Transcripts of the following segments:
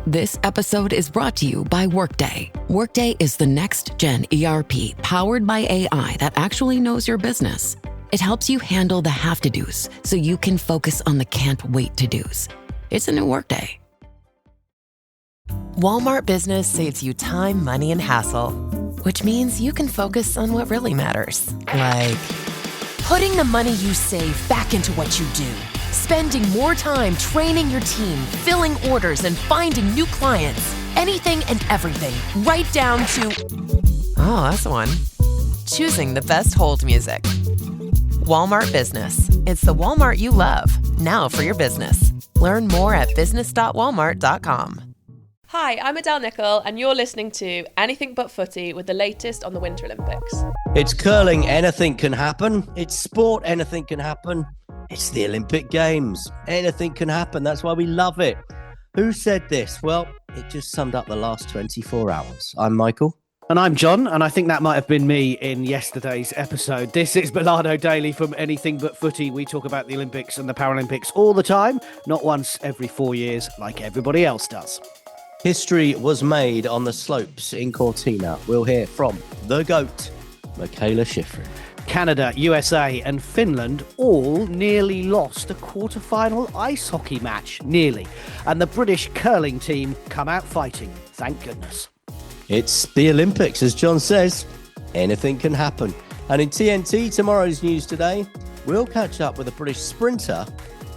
This episode is brought to you by Workday. Workday is the next-gen ERP powered by AI that actually knows your business. It helps you handle the have-to-dos so you can focus on the can't-wait-to-dos. It's a new Workday. Walmart Business saves you time, money, and hassle, which means you can focus on what really matters, like putting the money you save back into what you do, spending more time training your team, filling orders, and finding new clients. Anything and everything, right down to, oh, that's one, choosing the best hold music. Walmart Business. It's the Walmart you love, now for your business. Learn more at business.walmart.com. Hi, I'm Adele Nicol, and you're listening to Anything But Footy with the latest on the Winter Olympics. It's curling, anything can happen. It's sport, anything can happen. It's the Olympic Games. Anything can happen. That's why we love it. Who said this? Well, it just summed up the last 24 hours. I'm Michael. And I'm John, and I think that might have been me in yesterday's episode. This is Milano Daily from Anything But Footy. We talk about the Olympics and the Paralympics all the time, not once every 4 years like everybody else does. History was made on the slopes in Cortina. We'll hear from the GOAT, Mikaela Shiffrin. Canada, USA and Finland all nearly lost a quarter-final ice hockey match, nearly. And the British curling team come out fighting, thank goodness. It's the Olympics, as John says. Anything can happen. And in TNT, tomorrow's news today, we'll catch up with a British sprinter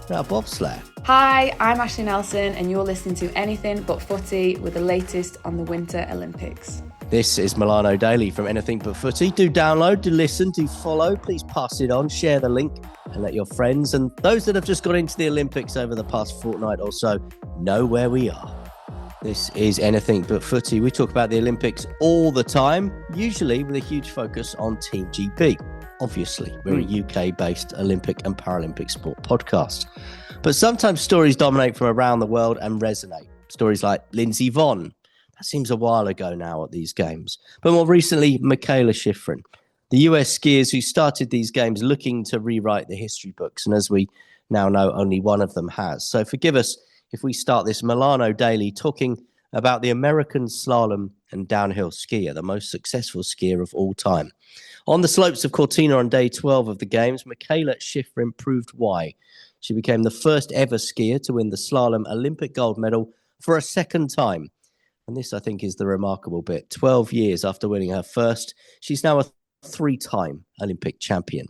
about bobsleigh. Hi, I'm Ashleigh Nelson and you're listening to Anything But Footy with the latest on the Winter Olympics. This is Milano Daily from Anything But Footy. Do download, do listen, do follow. Please pass it on, share the link and let your friends and those that have just got into the Olympics over the past fortnight or so know where we are. This is Anything But Footy. We talk about the Olympics all the time, usually with a huge focus on Team GB. Obviously, we're a UK-based Olympic and Paralympic sport podcast. But sometimes stories dominate from around the world and resonate. Stories like Lindsey Vonn. That seems a while ago now at these games. But more recently, Mikaela Shiffrin, the US skiers who started these games looking to rewrite the history books. And as we now know, only one of them has. So forgive us if we start this Milano Daily talking about the American slalom and downhill skier, the most successful skier of all time. On the slopes of Cortina on day 12 of the Games, Mikaela Shiffrin proved why. She became the first ever skier to win the slalom Olympic gold medal for a second time. And this, I think, is the remarkable bit. 12 years after winning her first, she's now a three-time Olympic champion.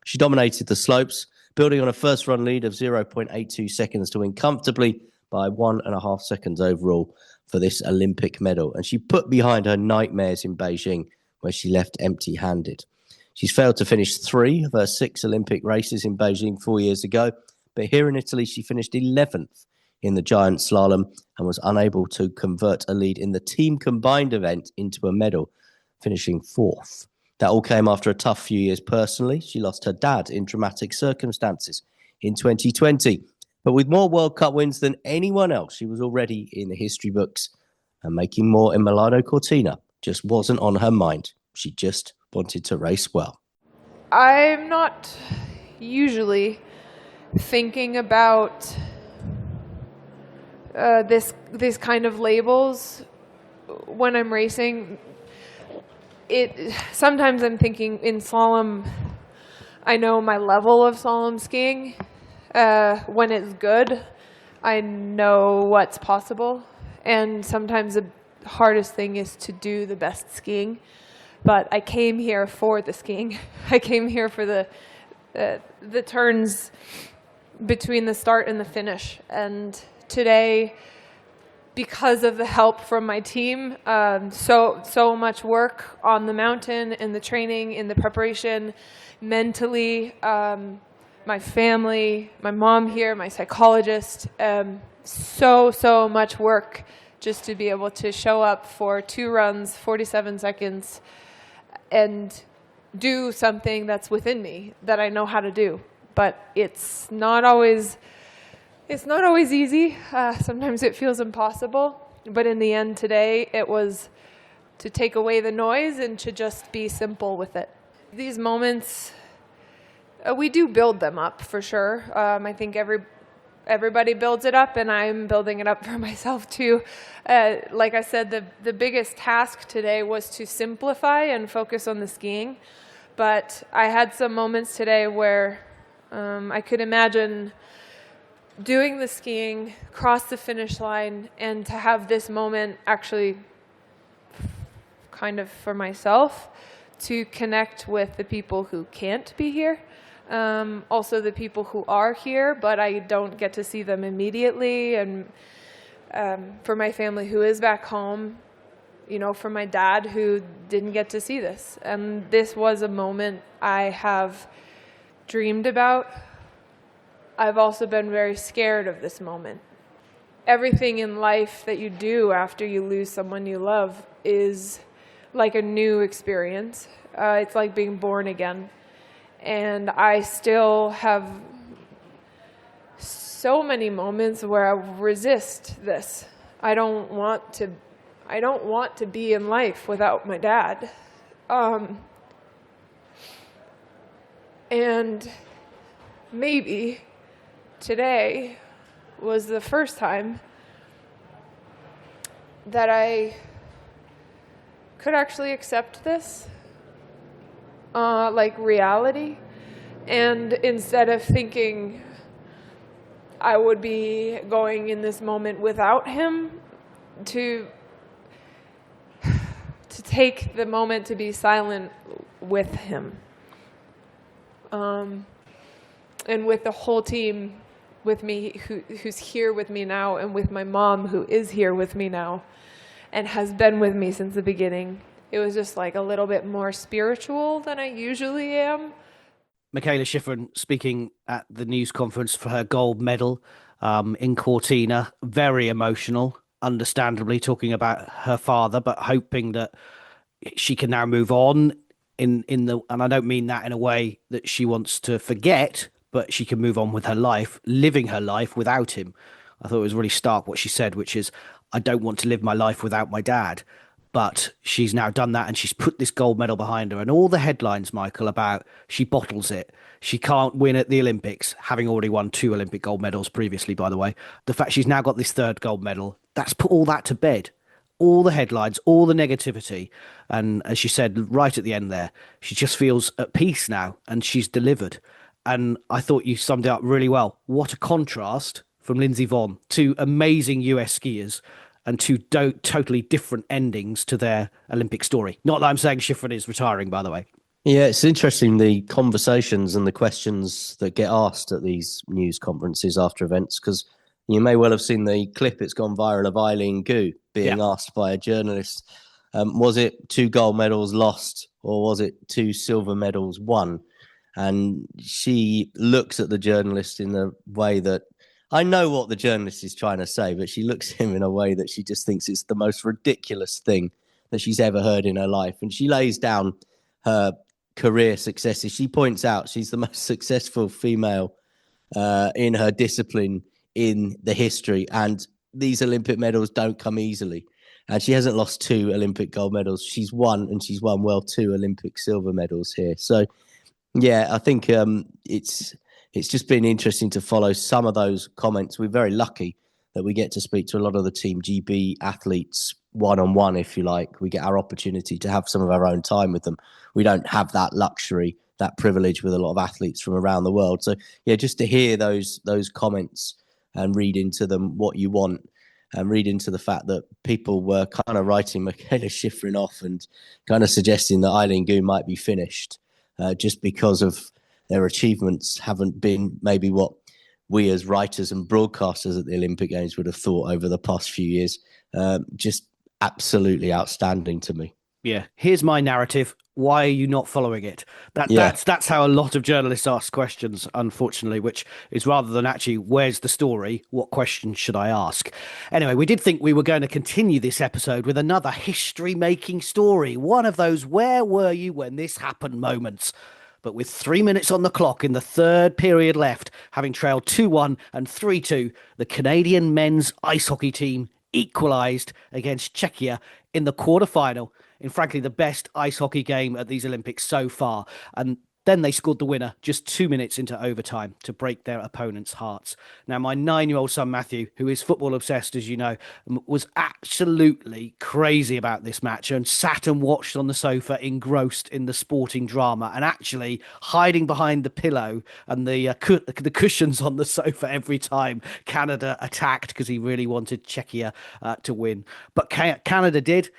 She dominated the slopes, building on a first-run lead of 0.82 seconds to win comfortably by 1.5 seconds overall for this Olympic medal. And she put behind her nightmares in Beijing, where she left empty-handed. She's failed to finish 3 of her 6 Olympic races in Beijing 4 years ago, but here in Italy, she finished 11th in the giant slalom and was unable to convert a lead in the team combined event into a medal, finishing 4th. That all came after a tough few years personally. She lost her dad in dramatic circumstances in 2020. But with more World Cup wins than anyone else, she was already in the history books, and making more in Milano Cortina just wasn't on her mind. She just wanted to race well. I'm not usually thinking about this kind of labels when I'm racing. Sometimes I'm thinking in slalom, I know my level of slalom skiing. When it's good, I know what's possible. And sometimes the hardest thing is to do the best skiing. But I came here for the skiing. I came here for the turns between the start and the finish. And today, because of the help from my team, so much work on the mountain, in the training, in the preparation, mentally, my family, my mom here, my psychologist, so much work just to be able to show up for 2 runs, 47 seconds, and do something that's within me that I know how to do. But it's not always easy. Sometimes it feels impossible. But in the end today, it was to take away the noise and to just be simple with it. These moments, we do build them up for sure. I think everybody builds it up, and I'm building it up for myself too. Like I said, the biggest task today was to simplify and focus on the skiing. But I had some moments today where I could imagine doing the skiing, cross the finish line, and to have this moment actually kind of for myself to connect with the people who can't be here. Also the people who are here, but I don't get to see them immediately. And for my family who is back home, for my dad who didn't get to see this. And this was a moment I have dreamed about. I've also been very scared of this moment. Everything in life that you do after you lose someone you love is like a new experience. It's like being born again. And I still have so many moments where I resist this. I don't want to be in life without my dad. And maybe today was the first time that I could actually accept this, like reality. And instead of thinking I would be going in this moment without him, to take the moment to be silent with him. And with the whole team with me, who's here with me now, and with my mom who is here with me now and has been with me since the beginning. It was just like a little bit more spiritual than I usually am. Michaela Schifrin speaking at the news conference for her gold medal in Cortina. Very emotional, understandably, talking about her father, but hoping that she can now move on and I don't mean that in a way that she wants to forget, but she can move on with her life, living her life without him. I thought it was really stark what she said, which is, I don't want to live my life without my dad. But she's now done that, and she's put this gold medal behind her. And all the headlines, Michael, about she bottles it. She can't win at the Olympics, having already won 2 Olympic gold medals previously, by the way. The fact she's now got this 3rd gold medal, that's put all that to bed. All the headlines, all the negativity. And as she said right at the end there, she just feels at peace now, and she's delivered. And I thought you summed it up really well. What a contrast from Lindsey Vonn, 2 amazing US skiers and 2 totally different endings to their Olympic story. Not that I'm saying Schifrin is retiring, by the way. Yeah, it's interesting, the conversations and the questions that get asked at these news conferences after events, because you may well have seen the clip, it's gone viral, of Eileen Gu being asked by a journalist, was it 2 gold medals lost or was it 2 silver medals won? And she looks at the journalist in a way that, I know what the journalist is trying to say, but she looks at him in a way that she just thinks it's the most ridiculous thing that she's ever heard in her life. And she lays down her career successes. She points out she's the most successful female in her discipline in the history. And these Olympic medals don't come easily. And she hasn't lost 2 Olympic gold medals. She's won, and she's won, 2 Olympic silver medals here. So, yeah, I think it's just been interesting to follow some of those comments. We're very lucky that we get to speak to a lot of the Team GB athletes one-on-one, if you like. We get our opportunity to have some of our own time with them. We don't have that luxury, that privilege with a lot of athletes from around the world. So, yeah, just to hear those comments and read into them what you want, and read into the fact that people were kind of writing Michaela Schifrin off and kind of suggesting that Eileen Gu might be finished just because of their achievements haven't been maybe what we as writers and broadcasters at the Olympic Games would have thought over the past few years. Just absolutely outstanding to me. Yeah. Here's my narrative. Why are you not following it? That's how a lot of journalists ask questions, unfortunately, which is rather than actually, where's the story? What questions should I ask? Anyway, we did think we were going to continue this episode with another history-making story. One of those where were you when this happened moments. But with 3 minutes on the clock in the 3rd period left, having trailed 2-1 and 3-2, the Canadian men's ice hockey team equalised against Czechia in the quarterfinal in, frankly, the best ice hockey game at these Olympics so far. And Then they scored the winner just 2 minutes into overtime to break their opponents' hearts. Now, my 9-year-old son, Matthew, who is football obsessed, as you know, was absolutely crazy about this match and sat and watched on the sofa, engrossed in the sporting drama, and actually hiding behind the pillow and the cushions on the sofa every time Canada attacked because he really wanted Czechia to win. But Canada did.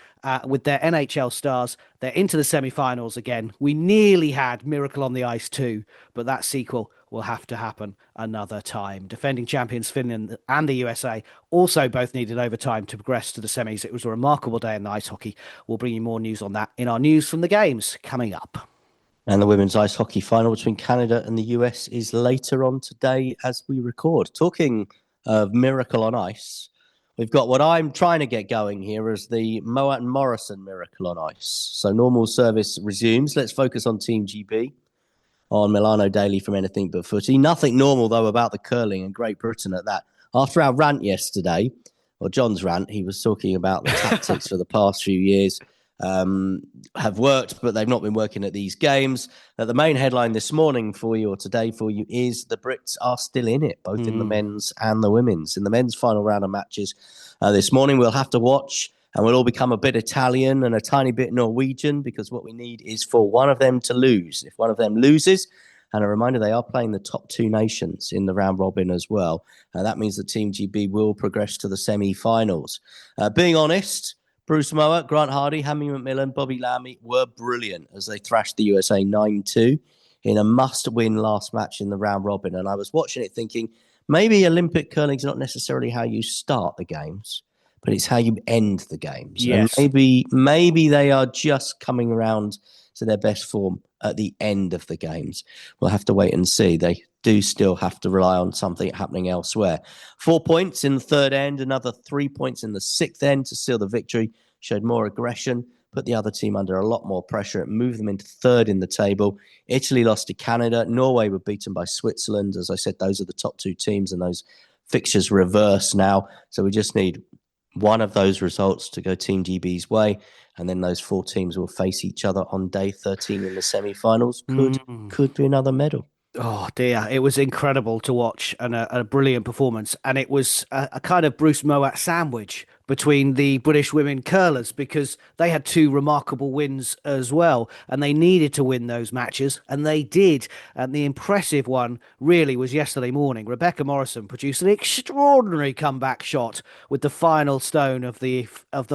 With their NHL stars, they're into the semi-finals again. We nearly had Miracle on the Ice too, but that sequel will have to happen another time. Defending champions Finland and the USA also both needed overtime to progress to the semis. It was a remarkable day in the ice hockey. We'll bring you more news on that in our news from the games coming up. And the women's ice hockey final between Canada and the US is later on today as we record. Talking of Miracle on Ice, we've got what I'm trying to get going here as the Moat and Morrison Miracle on Ice. So normal service resumes. Let's focus on Team GB on Milano Daily from Anything But Footy. Nothing normal, though, about the curling and Great Britain at that. After our rant yesterday, or John's rant, he was talking about the tactics for the past few years have worked, but they've not been working at these games. The main headline this morning for you, or today for you, is the Brits are still in it, both in the men's and the women's. In the men's final round of matches this morning, we'll have to watch, and we'll all become a bit Italian and a tiny bit Norwegian, because what we need is for one of them to lose. If one of them loses, and a reminder, they are playing the top two nations in the round robin as well. That means that Team GB will progress to the semi-finals. Being honest, Bruce Mowat, Grant Hardy, Hammy McMillan, Bobby Lammy were brilliant as they thrashed the USA 9-2 in a must-win last match in the round robin. And I was watching it thinking, maybe Olympic curling is not necessarily how you start the games, but it's how you end the games. Yes. And maybe they are just coming around to their best form at the end of the games. We'll have to wait and see. They do still have to rely on something happening elsewhere. 4 points in the third end, another 3 points in the sixth end to seal the victory. Showed more aggression, put the other team under a lot more pressure. It moved them into third in the table. Italy lost to Canada. Norway were beaten by Switzerland. As I said, those are the top two teams, and those fixtures reverse now. So we just need one of those results to go Team GB's way, and then those four teams will face each other on day 13 in the semi-finals. Could be another medal. Oh dear, it was incredible to watch, and a brilliant performance. And it was a kind of Bruce Mowat sandwich between the British women curlers, because they had two remarkable wins as well, and they needed to win those matches, and they did. And the impressive one really was yesterday morning. Rebecca Morrison produced an extraordinary comeback shot with the final stone of the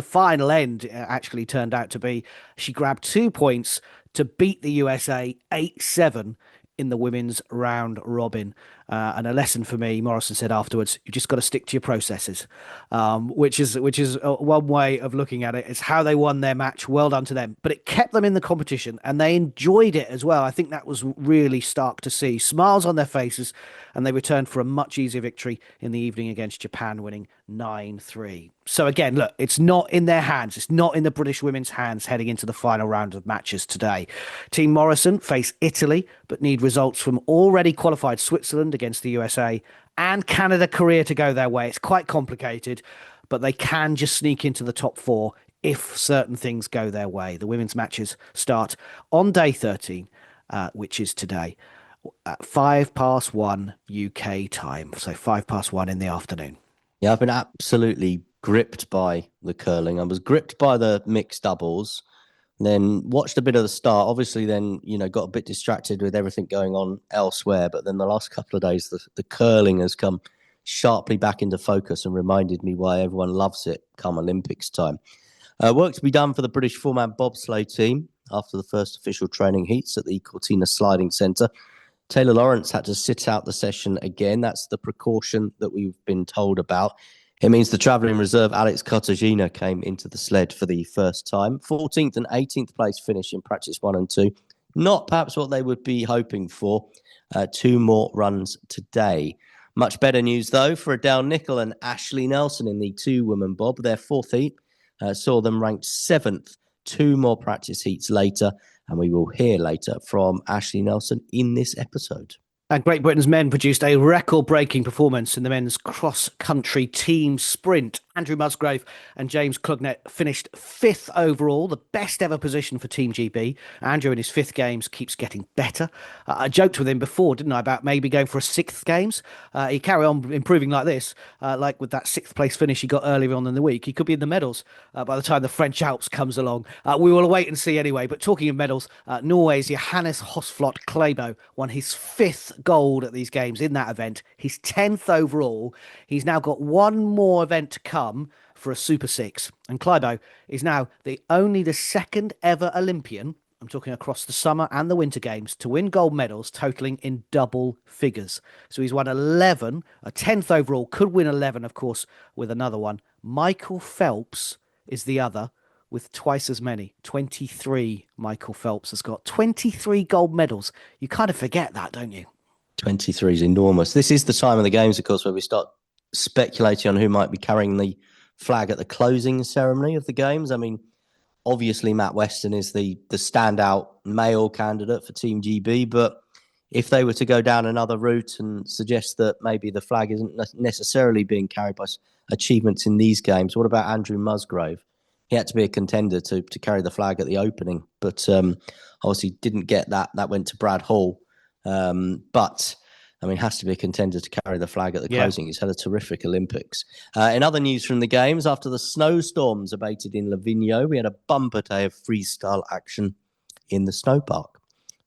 final end. It actually turned out to be, she grabbed 2 points to beat the USA 8-7 in the women's round robin. And a lesson for me, Morrison said afterwards, you just got to stick to your processes, which is one way of looking at it. It's how they won their match. Well done to them. But it kept them in the competition, and they enjoyed it as well. I think that was really stark to see. Smiles on their faces, and they returned for a much easier victory in the evening against Japan, winning 9-3. So again, look, it's not in their hands. It's not in the British women's hands heading into the final round of matches today. Team Morrison face Italy, but need results from already qualified Switzerland against the USA and Canada, Korea to go their way. It's quite complicated, but they can just sneak into the top four if certain things go their way. The women's matches start on day 13, which is today, at 1:05 UK time. So 1:05 in the afternoon. Yeah, I've been absolutely gripped by the curling. I was gripped by the mixed doubles, then watched a bit of the start. Obviously, then, got a bit distracted with everything going on elsewhere. But then the last couple of days, the curling has come sharply back into focus and reminded me why everyone loves it come Olympics time. Work to be done for the British four-man bobsleigh team after the first official training heats at the Cortina sliding centre. Taylor Lawrence had to sit out the session again. That's the precaution that we've been told about. It means the travelling reserve Alex Cartagena came into the sled for the first time. 14th and 18th place finish in practice 1 and 2. Not perhaps what they would be hoping for. 2 more runs today. Much better news, though, for Adele Nicol and Ashleigh Nelson in the 2-woman bob. Their 4th heat saw them ranked 7th. 2 more practice heats later, and we will hear later from Ashleigh Nelson in this episode. And Great Britain's men produced a record-breaking performance in the men's cross-country team sprint. Andrew Musgrave and James Clugnet finished 5th overall, the best ever position for Team GB. Andrew in his 5th games keeps getting better. I joked with him before, didn't I, about maybe going for a 6th games. He carry on improving like this, like with that 6th place finish he got earlier on in the week. He could be in the medals by the time the French Alps comes along. We will wait and see anyway. But talking of medals, Norway's Johannes Hosflot Klæbo won his 5th gold at these games in that event. He's 10th overall. He's now got one more event to come for a Super 6. And Klæbo is now the second ever Olympian, I'm talking across the summer and the winter games, to win gold medals totaling in double figures. So he's won 11, a 10th overall, could win 11, of course, with another one. Michael Phelps is the other, with twice as many, 23. Michael Phelps has got 23 gold medals. You kind of forget that, don't you? 23 is enormous. This is the time of the games, of course, where we start speculating on who might be carrying the flag at the closing ceremony of the games. I mean, obviously Matt Weston is the standout male candidate for Team GB, but if they were to go down another route and suggest that maybe the flag isn't necessarily being carried by achievements in these games, what about Andrew Musgrave? He had to be a contender to carry the flag at the opening, but obviously didn't get that. That went to Brad Hall. But, I mean, has to be a contender to carry the flag at the closing. He's had a terrific Olympics. In other news from the games, after the snowstorms abated in Livigno, we had a bumper day of freestyle action in the snow park.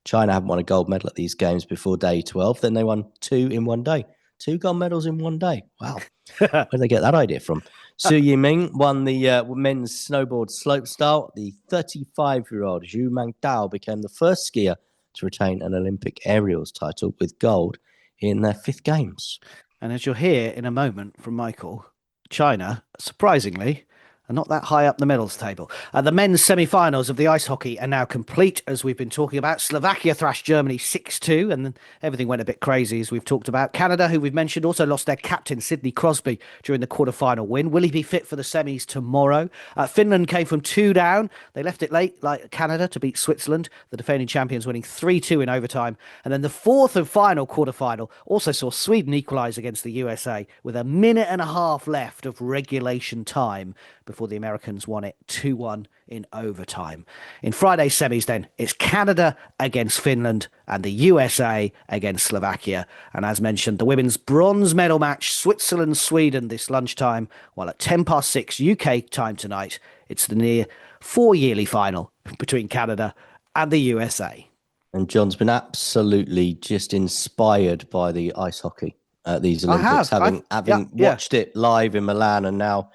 China haven't won a gold medal at these games before day 12. Then they won 2 in one day. 2 gold medals in one day. Wow. Where did they get that idea from? Su Yiming won the men's snowboard slopestyle. The 35-year-old Zhu Mangdao became the first skier to retain an Olympic aerials title with gold in their 5th games. And as you'll hear in a moment from Michael, China, surprisingly, are not that high up the medals table. The men's semi-finals of the ice hockey are now complete, as we've been talking about. Slovakia thrashed Germany 6-2, and then everything went a bit crazy, as we've talked about. Canada, who we've mentioned, also lost their captain, Sidney Crosby, during the quarter-final win. Will he be fit for the semis tomorrow? Finland came from 2 down. They left it late, like Canada, to beat Switzerland, the defending champions winning 3-2 in overtime. And then the 4th and final quarter-final also saw Sweden equalise against the USA with a minute and a half left of regulation time before the Americans won it 2-1 in overtime. In Friday's semis then, it's Canada against Finland and the USA against Slovakia. And as mentioned, the women's bronze medal match, Switzerland-Sweden this lunchtime, while at 6:10 UK time tonight, it's the near 4-yearly final between Canada and the USA. And John's been absolutely just inspired by the ice hockey at these Olympics, having watched it live in Milan and now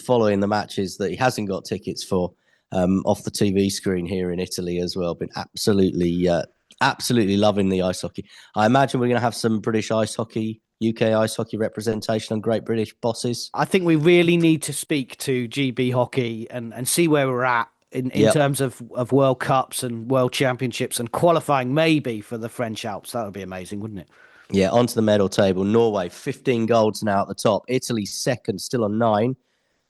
following the matches that he hasn't got tickets for off the TV screen here in Italy as well. Been absolutely loving the ice hockey. I imagine we're going to have some British ice hockey, UK ice hockey representation on Great British Bosses. I think we really need to speak to GB hockey and see where we're at in terms of World Cups and World Championships and qualifying maybe for the French Alps. That would be amazing, wouldn't it? Yeah, onto the medal table. Norway, 15 golds now at the top. Italy, second, still on 9.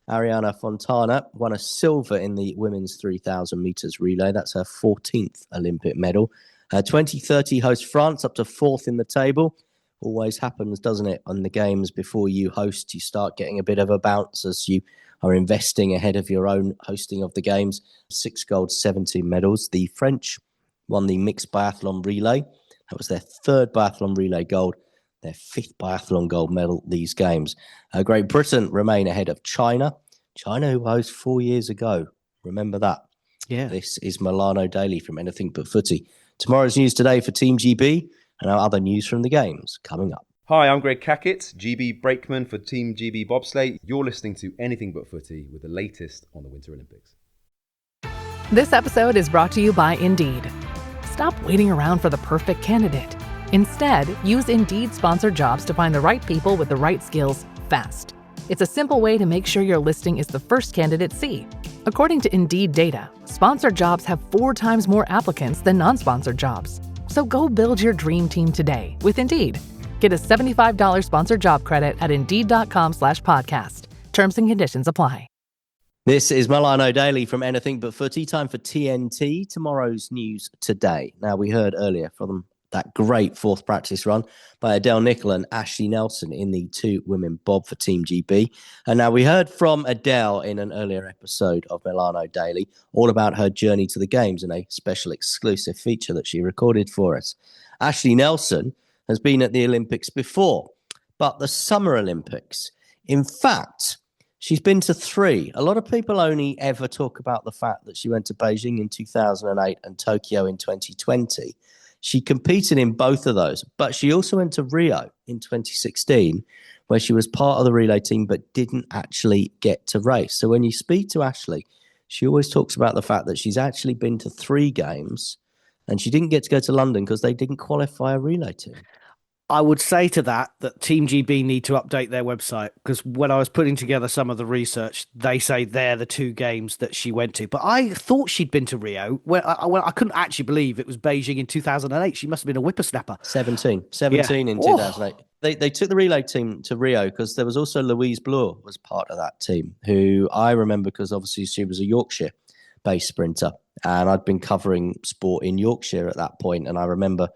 Ariana Fontana won a silver in the women's 3,000 metres relay. That's her 14th Olympic medal. 2030 hosts France, up to 4th in the table. Always happens, doesn't it? On the games before you host, you start getting a bit of a bounce as you are investing ahead of your own hosting of the games. 6 gold, 17 medals. The French won the mixed biathlon relay. That was their 3rd biathlon relay gold, their 5th biathlon gold medal these games. Great Britain remain ahead of China. China, who hosts 4 years ago. Remember that. Yeah. This is Milano Daily from Anything But Footy. Tomorrow's news today for Team GB and our other news from the games coming up. Hi, I'm Greg Cackett, GB brakeman for Team GB bobsleigh. You're listening to Anything But Footy with the latest on the Winter Olympics. This episode is brought to you by Indeed. Stop waiting around for the perfect candidate. Instead, use Indeed sponsored jobs to find the right people with the right skills fast. It's a simple way to make sure your listing is the first candidates see. According to Indeed data, sponsored jobs have 4 times more applicants than non-sponsored jobs. So go build your dream team today with Indeed. Get a $75 sponsored job credit at Indeed.com/podcast. Terms and conditions apply. This is Milano Daily from Anything But Footy. Time for TNT, tomorrow's news today. Now, we heard earlier from that great fourth practice run by Adele Nichol and Ashleigh Nelson in the 2 women bob for Team GB. And now we heard from Adele in an earlier episode of Milano Daily all about her journey to the Games in a special exclusive feature that she recorded for us. Ashleigh Nelson has been at the Olympics before, but the Summer Olympics. In fact, she's been to 3. A lot of people only ever talk about the fact that she went to Beijing in 2008 and Tokyo in 2020. She competed in both of those, but she also went to Rio in 2016, where she was part of the relay team but didn't actually get to race. So when you speak to Ashleigh, she always talks about the fact that she's actually been to 3 games and she didn't get to go to London because they didn't qualify a relay team. I would say to that Team GB need to update their website, because when I was putting together some of the research, they say they're the 2 games that she went to. But I thought she'd been to Rio. I couldn't actually believe it was Beijing in 2008. She must have been a whippersnapper. 17 in 2008. They took the relay team to Rio because there was also Louise Bloor was part of that team, who I remember because obviously she was a Yorkshire-based sprinter. And I'd been covering sport in Yorkshire at that point, and I remember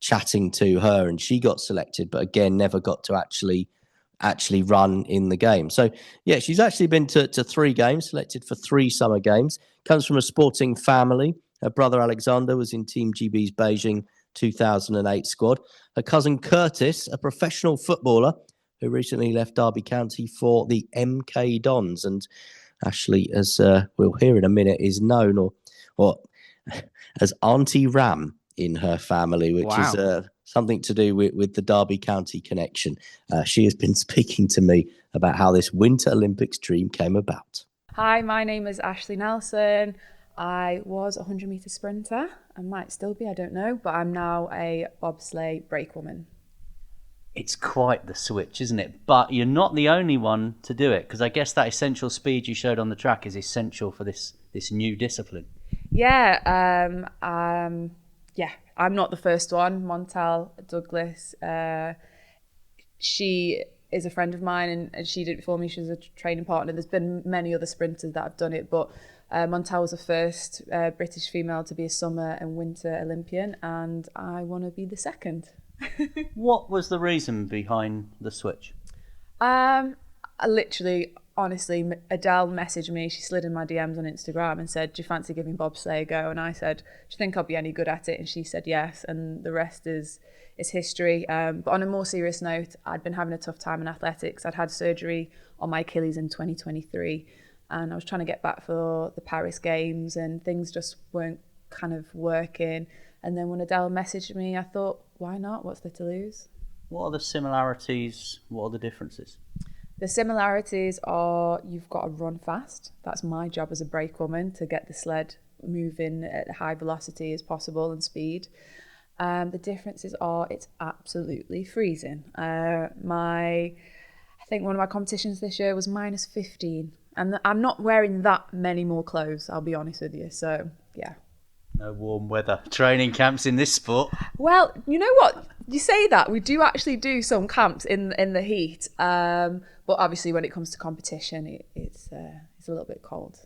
chatting to her, and she got selected, but again, never got to actually run in the game. So, yeah, she's actually been to 3 games, selected for 3 summer games. Comes from a sporting family. Her brother Alexander was in Team GB's Beijing 2008 squad. Her cousin Curtis, a professional footballer who recently left Derby County for the MK Dons. And Ashleigh, as we'll hear in a minute, is known or as Auntie Ram in her family, which is something to do with the Derby County connection. She has been speaking to me about how this Winter Olympics dream came about. Hi, my name is Ashleigh Nelson. I was a 100-metre sprinter. I might still be, I don't know, but I'm now a bobsleigh brakewoman. It's quite the switch, isn't it? But you're not the only one to do it, because I guess that essential speed you showed on the track is essential for this new discipline. Yeah, I'm not the first one. Montel Douglas, she is a friend of mine, and she did it before me. She was a training partner. There's been many other sprinters that have done it, but Montel was the first British female to be a summer and winter Olympian, and I want to be the second. What was the reason behind the switch? Honestly, Adele messaged me. She slid in my DMs on Instagram and said, "Do you fancy giving bobsleigh a go?" And I said, "Do you think I'll be any good at it?" And she said yes, and the rest is history. But on a more serious note, I'd been having a tough time in athletics. I'd had surgery on my Achilles in 2023, and I was trying to get back for the Paris Games, and things just weren't kind of working. And then when Adele messaged me, I thought, why not? What's there to lose? What are the similarities? What are the differences? The similarities are you've got to run fast. That's my job as a brakewoman, to get the sled moving at high velocity as possible and speed. The differences are it's absolutely freezing. I think one of my competitions this year was minus 15. And I'm not wearing that many more clothes, I'll be honest with you. So, yeah. No warm weather training camps in this sport. Well, you know what? You say that. We do actually do some camps in the heat. But obviously when it comes to competition, it's a little bit cold.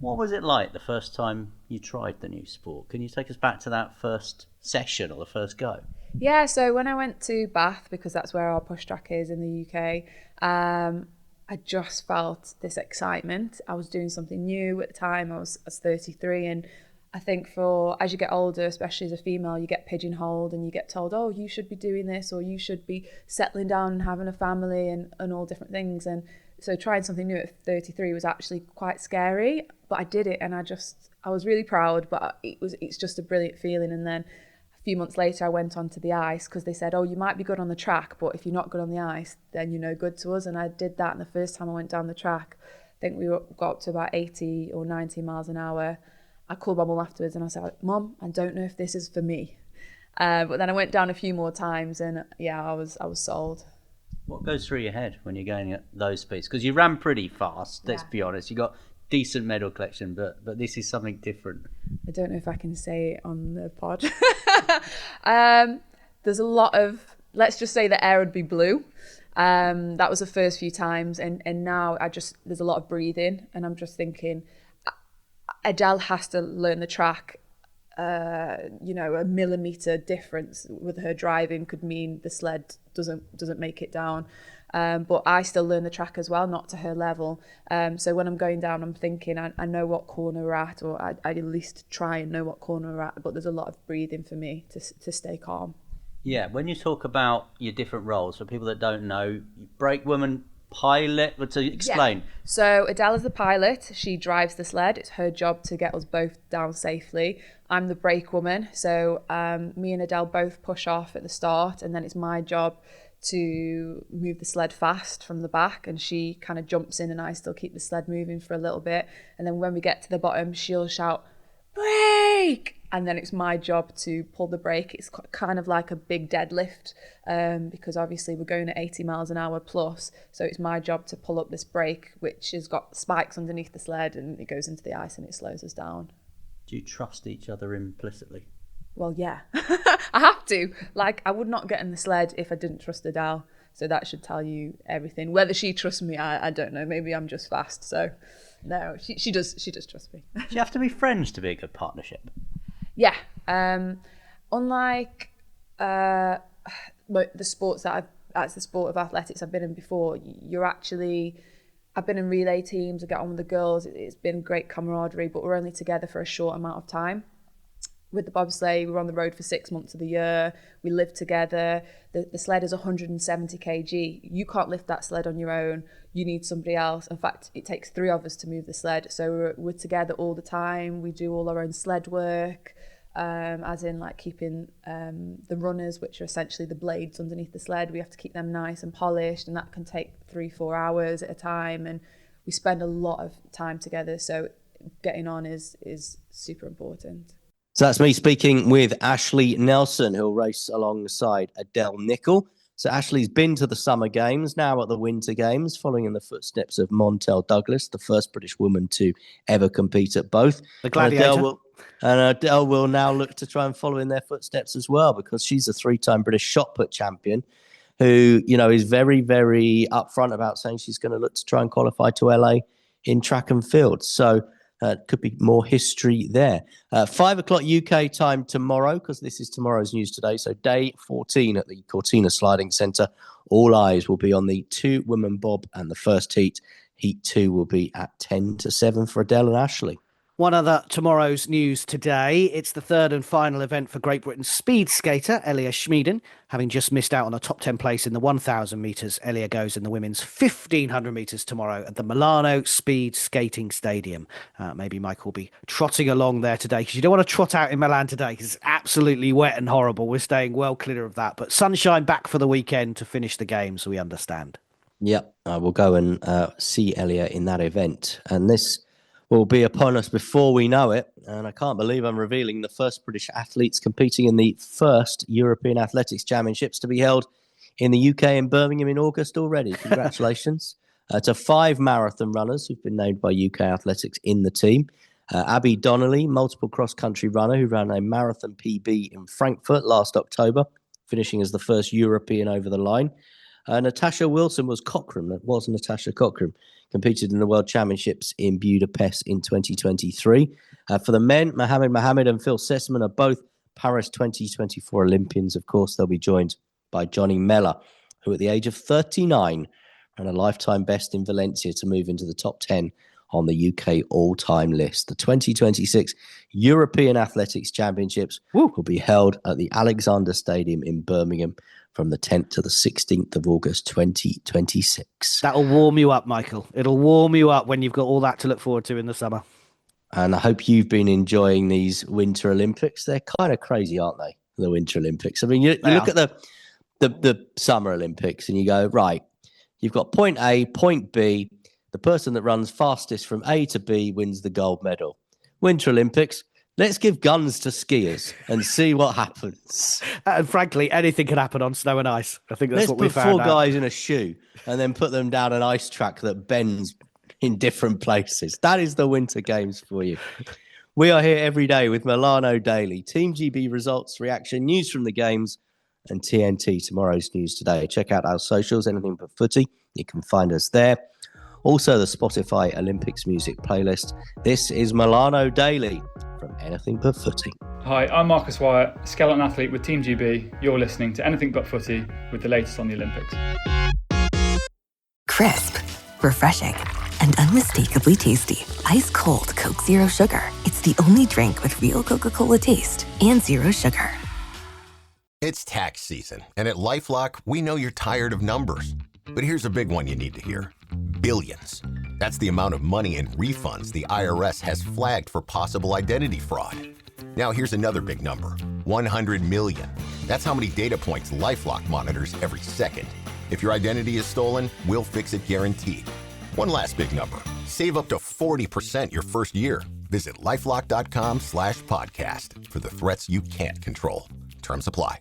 What was it like the first time you tried the new sport? Can you take us back to that first session or the first go? Yeah, so when I went to Bath, because that's where our push track is in the UK, I just felt this excitement. I was doing something new at the time. I was 33, and I think as you get older, especially as a female, you get pigeonholed and you get told, oh, you should be doing this, or you should be settling down and having a family and all different things. And so trying something new at 33 was actually quite scary, but I did it, and I was really proud, but it's just a brilliant feeling. And then a few months later, I went onto the ice because they said, oh, you might be good on the track, but if you're not good on the ice, then you're no good to us. And I did that, and the first time I went down the track, I think we got up to about 80 or 90 miles an hour. I called my mum afterwards and I said, Mum, I don't know if this is for me. But then I went down a few more times, and yeah, I was sold. What goes through your head when you're going at those speeds? Because you ran pretty fast, let's be honest. You got decent medal collection, but this is something different. I don't know if I can say it on the pod. There's a lot of, let's just say the air would be blue. That was the first few times, and now there's a lot of breathing, and I'm just thinking, Adele has to learn the track a millimetre difference with her driving could mean the sled doesn't make it down. But I still learn the track as well, not to her level. So when I'm going down, I'm thinking I know what corner we're at, or I at least try and know what corner we're at. But there's a lot of breathing for me to stay calm. Yeah, when you talk about your different roles, for people that don't know, brake woman, pilot, to explain. Yeah. So Adele is the pilot. She drives the sled. It's her job to get us both down safely. I'm the brake woman. So me and Adele both push off at the start, and then it's my job to move the sled fast from the back, and she kind of jumps in and I still keep the sled moving for a little bit. And then when we get to the bottom, she'll shout, "Brake!" And then it's my job to pull the brake. It's kind of like a big deadlift because obviously we're going at 80 miles an hour plus. So it's my job to pull up this brake, which has got spikes underneath the sled, and it goes into the ice and it slows us down. Do you trust each other implicitly? Well, yeah, I have to. Like, I would not get in the sled if I didn't trust Adele. So that should tell you everything. Whether she trusts me, I don't know. Maybe I'm just fast. So no, she does trust me. Do you have to be friends to be a good partnership? Yeah. Unlike the sports that's the sport of athletics I've been in before, I've been in relay teams, I get on with the girls, it's been great camaraderie, but we're only together for a short amount of time. With the bobsleigh, we're on the road for 6 months of the year, we live together, the sled is 170 kg, you can't lift that sled on your own, you need somebody else. In fact, it takes 3 of us to move the sled, so we're together all the time, we do all our own sled work, as in like keeping the runners, which are essentially the blades underneath the sled, we have to keep them nice and polished, and that can take 3-4 hours at a time, and we spend a lot of time together, so getting on is super important. So that's me speaking with Ashleigh Nelson, who'll race alongside Adele Nicol. So Ashleigh's been to the Summer Games, now at the Winter Games, following in the footsteps of Montel Douglas, the first British woman to ever compete at both. The gladiator. And Adele will now look to try and follow in their footsteps as well, because she's a 3-time British shot put champion who, is very, very upfront about saying she's going to look to try and qualify to LA in track and field. So could be more history there. 5 o'clock UK time tomorrow, because this is tomorrow's news today. So day 14 at the Cortina Sliding Centre. All eyes will be on the 2-woman bob and the first heat. Heat 2 will be at 10-7 for Adele and Ashleigh. One other tomorrow's news today. It's the third and final event for Great Britain's speed skater, Elia Schmiden. Having just missed out on a top 10 place in the 1,000 metres, Elia goes in the women's 1,500 metres tomorrow at the Milano Speed Skating Stadium. Maybe Mike will be trotting along there today, because you don't want to trot out in Milan today because it's absolutely wet and horrible. We're staying well clear of that. But sunshine back for the weekend to finish the games, we understand. Yep, we'll go and see Elia in that event. And this will be upon us before we know it. And I can't believe I'm revealing the first British athletes competing in the first European Athletics Championships to be held in the UK in Birmingham in August already. Congratulations to 5 marathon runners who've been named by UK Athletics in the team. Abby Donnelly, multiple cross-country runner who ran a marathon PB in Frankfurt last October, finishing as the first European over the line. Natasha Wilson was Cochrane. That was Natasha Cochrane. Competed in the World Championships in Budapest in 2023. For the men, Mohammed and Phil Sessman are both Paris 2024 Olympians. Of course, they'll be joined by Johnny Meller, who at the age of 39 ran a lifetime best in Valencia to move into the top 10 on the UK all-time list. The 2026 European Athletics Championships will be held at the Alexander Stadium in Birmingham from the 10th to the 16th of August 2026. That'll warm you up, Michael. It'll warm you up when you've got all that to look forward to in the summer. And I hope you've been enjoying these Winter Olympics. They're kind of crazy, aren't they? The Winter Olympics. I mean, you look at the Summer Olympics and you go, right, you've got point A, point B. The person that runs fastest from A to B wins the gold medal. Winter Olympics, let's give guns to skiers and see what happens. And frankly, anything can happen on snow and ice. I think that's what we found out. Let's put 4 guys in a shoe and then put them down an ice track that bends in different places. That is the Winter Games for you. We are here every day with Milano Daily, Team GB results, reaction, news from the games, and TNT, tomorrow's news today. Check out our socials, Anything But Footy. You can find us there. Also, the Spotify Olympics music playlist. This is Milano Daily from Anything But Footy. Hi, I'm Marcus Wyatt, skeleton athlete with Team GB. You're listening to Anything But Footy with the latest on the Olympics. Crisp, refreshing, and unmistakably tasty. Ice cold Coke Zero Sugar. It's the only drink with real Coca-Cola taste and zero sugar. It's tax season, and at LifeLock, we know you're tired of numbers. But here's a big one you need to hear. Billions. That's the amount of money in refunds the IRS has flagged for possible identity fraud. Now here's another big number, 100 million. That's how many data points LifeLock monitors every second. If your identity is stolen, we'll fix it guaranteed. One last big number, save up to 40% your first year. Visit LifeLock.com/podcast for the threats you can't control. Terms apply.